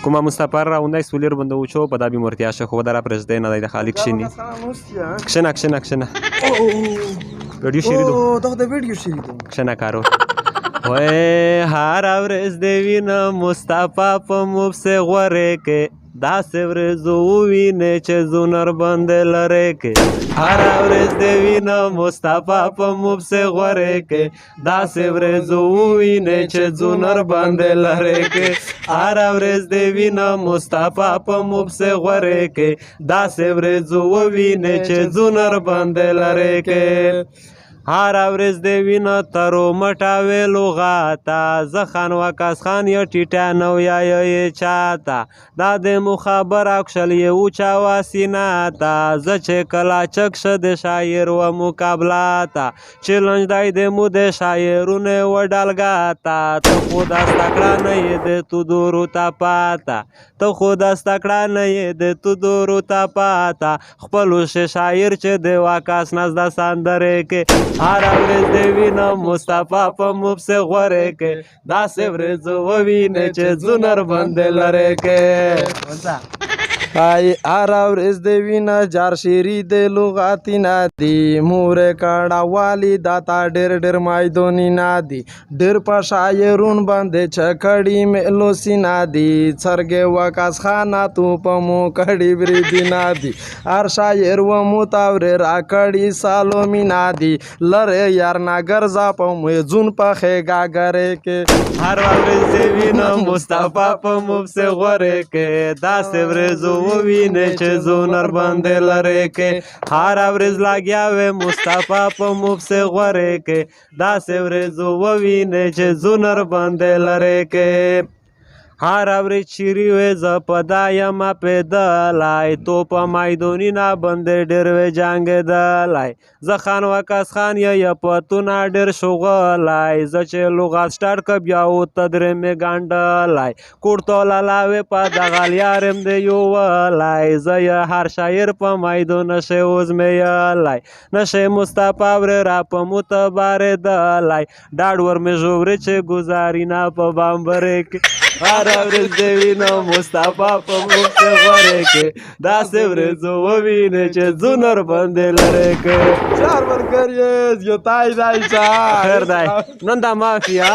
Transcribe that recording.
کومه مصطفی راوندی سولیر بنده اوچو په دا بیمارتیا شه خو دره پرزده نه د خالق شینی کشنه ویډیو شریدو دا د ویډیو شریدو کشنه کارو وای هر ورځ د وینه مصطفی په مفسه غوره کې داسې ورځو ووینې چې زونر باندې لرې کې هر ورځ د وینه مصطفی په مفسه غوره کې داسې ورځو ووینې چې زونر باندې لرې کې هر ورځ د وینه مصطفی په مفسه غوره کې داسې ورځو ووینې چې زونر باندې لرې کې هر ورځ د وینه ترو مټاوې لغاته زه خان وکاس خان یا ټیټه نو یا یې چاته دا د مخابر اکشل یې اوچا واسینه ته زه چې کلا چک شه د شاعر و مقابله ته چیلنج دی د مو د شاعرونه و ډالګه ته ته خو دسته کړه نه یې د تو دورو ته پاته ته خو دسته کړه نه یې د تو دورو ته پاته خپلو شاعر چې د واکاس نزده سندرې کې هر ورځ د وینه مصطفی په مفسه غوره کې داسې ورځو ووینې چې زونر باندې لرې کې هر ورځ د وینه جار شیری د لغاتي نه دي مورې کړه والی داتا ډېر مایدونی نه دي ډېر په شاعرون باندې چکړی ملو سینا دي څرګې وکاس خانه تو په مو کړي بریدي نه دي هر شاعر و متاور را کړي سالو مینا دي لره یار ناګر ز په مې جون په خېګا غره کې هر ورځ د وینه مصطفی په مفسه غوره کې داسې ورځو ووینې چې زونر باندې لرې کې هر ورځ لګیا وې مصطفی په مفسه غوره کې داسې ورځو ووینې چې زونر باندې لرې کې هر ورځ چیرې وې زه په دا یمه پیدلی تو په میدوني نه باندې ډېر وې جنګېدلی زه خان وکاس خان یا پتونه ډېر شغلی زه چې لغات سټارټ که بیا ورته درې مې ګنډلی کوټ تولالا وې په دغه لیارم د یوولی زه یې هر شاعر په میدو نشی وزمېیلی نشی مصطفی ورې را په موته بارېدلی ډاډ ور مې ژورې چې ګزارینه په بامبرې کې هر ورځ د وینه مصطفی په مفسه غوره کې داسې ورځو ووینې چې زونر باندې لرې کې چار ورکر یې یو تای دای چا خیر دی نن دا مافیا